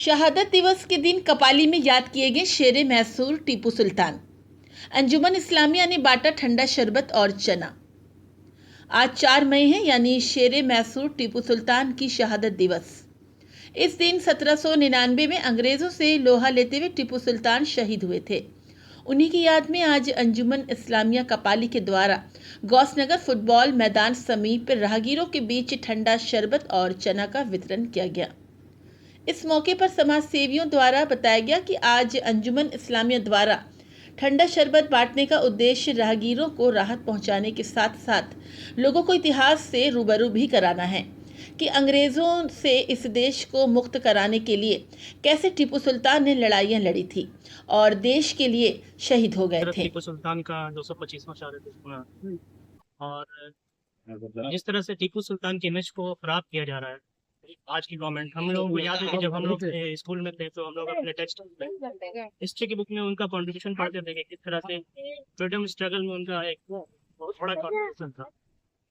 शहादत दिवस के दिन कपाली में याद किए गए शेरे मैसूर टीपू सुल्तान। अंजुमन इस्लामिया ने बांटा ठंडा शरबत और चना। आज 4 मई है, यानी शेरे मैसूर टीपू सुल्तान की शहादत दिवस। इस दिन 1799 में अंग्रेजों से लोहा लेते हुए टीपू सुल्तान शहीद हुए थे। उन्हीं की याद में आज अंजुमन इस्लामिया कपाली के द्वारा गौसनगर फुटबॉल मैदान समीप राहगीरों के बीच ठंडा शरबत और चना का वितरण किया गया। इस मौके पर समाज सेवियों द्वारा बताया गया कि आज अंजुमन इस्लामिया द्वारा ठंडा शरबत बांटने का उद्देश्य राहगीरों को राहत पहुंचाने के साथ साथ लोगों को इतिहास से रूबरू भी कराना है कि अंग्रेजों से इस देश को मुक्त कराने के लिए कैसे टीपू सुल्तान ने लड़ाइयां लड़ी थी और देश के लिए शहीद हो गए थे। टीपू सुल्तान का 225वां शहादत और जिस तरह से टीपू सुल्तान की इमेज को खराब किया जा रहा है आज की गवर्नमेंट, हम लोगों को याद है कि जब हम लोग स्कूल में थे तो हम लोग अपने टेक्स्ट में हिस्ट्री की बुक में उनका कंट्रीब्यूशन पढ़ते थे कि किस तरह से फ्रीडम स्ट्रगल में उनका एक बहुत बड़ा कंट्रीब्यूशन था।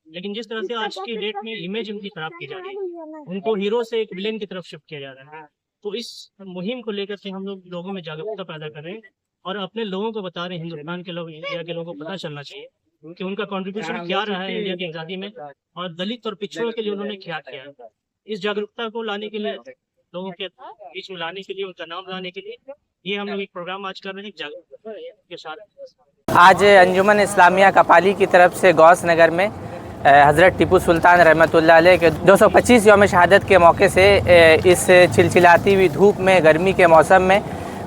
लेकिन जिस तरह से आज की डेट में इमेज उनकी खराब की जा रही है, उनको हीरो से एक विलेन की तरफ शिफ्ट किया जा रहा है। तो इस मुहिम को लेकर के हम लोगों में जागरूकता पैदा कर रहे हैं और अपने लोगों को बता रहे हैं, हिंदुस्तान के लोग, इंडिया के लोगों को पता चलना चाहिए कि उनका कंट्रीब्यूशन क्या रहा है इंडिया की आज़ादी में और दलित और पिछड़ों के लिए उन्होंने क्या किया है। इस जागरूकता को लाने के लिए, लोगों के बीच में लाने के लिए, उनका नाम लाने के लिए ये हम लोग एक प्रोग्राम आज कर रहे हैं जागरूकता के साथ। आज अंजुमन इस्लामिया कपाली की तरफ से गौस नगर में हज़रत टीपू सुल्तान रहमतुल्लाह अलैह के 225 यौम शहादत के मौके से इस चिलचिलाती हुई धूप में, गर्मी के मौसम में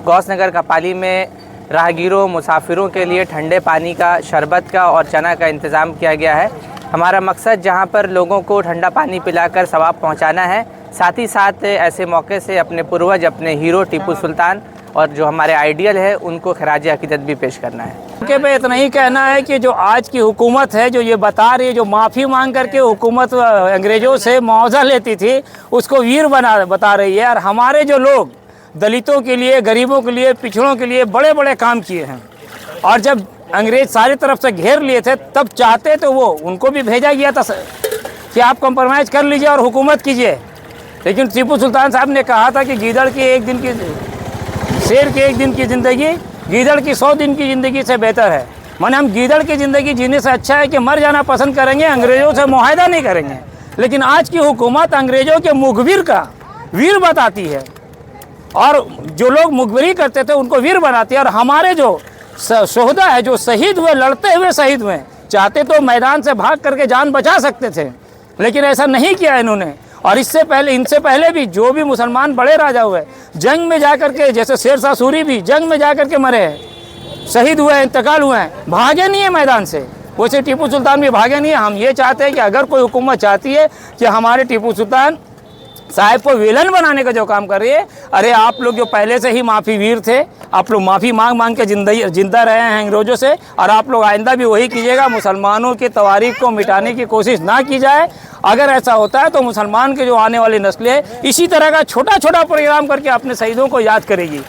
गौस नगर कपाली में राहगीरों, मुसाफिरों के लिए ठंडे पानी का, शरबत का और चना का इंतज़ाम किया गया है। हमारा मकसद जहां पर लोगों को ठंडा पानी पिलाकर सवाब पहुंचाना है, साथ ही साथ ऐसे मौके से अपने पूर्वज, अपने हीरो टीपू सुल्तान और जो हमारे आइडियल है उनको खराज अकीदत भी पेश करना है। मौके पे इतना ही कहना है कि जो आज की हुकूमत है, जो ये बता रही है, जो माफ़ी मांग करके हुकूमत अंग्रेज़ों से मुआवजा लेती थी, उसको वीर बता रही है। और हमारे जो लोग दलितों के लिए, गरीबों के लिए, पिछड़ों के लिए बड़े बड़े काम किए हैं और जब अंग्रेज सारी तरफ से घेर लिए थे तब चाहते तो वो उनको भी भेजा गया था कि आप कंप्रोमाइज़ कर लीजिए और हुकूमत कीजिए। लेकिन टीपू सुल्तान साहब ने कहा था कि गीदड़ की एक दिन की, शेर की एक दिन की ज़िंदगी गीदड़ की 100 दिन की ज़िंदगी से बेहतर है। माने हम गीदड़ की ज़िंदगी जीने से अच्छा है कि मर जाना पसंद करेंगे, अंग्रेज़ों से मुआहदा नहीं करेंगे। लेकिन आज की हुकूमत अंग्रेज़ों के मुखबिर का वीर बताती है और जो लोग मुखबिरी करते थे उनको वीर बनाती है। और हमारे जो शोहदा है, जो शहीद हुए, लड़ते हुए शहीद हुए, चाहते तो मैदान से भाग करके जान बचा सकते थे, लेकिन ऐसा नहीं किया इन्होंने। और इससे पहले, इनसे पहले भी जो भी मुसलमान बड़े राजा हुए, जंग में जाकर के, जैसे शेर शाह सूरी भी जंग में जाकर के मरे हैं, शहीद हुए हैं, इंतकाल हुए हैं, भागे नहीं है मैदान से। वैसे टीपू सुल्तान भी भागे नहीं है। हम ये चाहते हैं कि अगर कोई हुकूमत चाहती है कि हमारे टीपू सुल्तान साहब को विलन बनाने का जो काम कर रही है, अरे आप लोग जो पहले से ही माफ़ी वीर थे, आप लोग माफ़ी मांग के जिंदा रहे हैं अंग्रेज़ों से, और आप लोग आइंदा भी वही कीजिएगा। मुसलमानों की तवारीख को मिटाने की कोशिश ना की जाए। अगर ऐसा होता है तो मुसलमान के जो आने वाली नस्लें इसी तरह का छोटा छोटा प्रोग्राम करके अपने शहीदों को याद करेगी।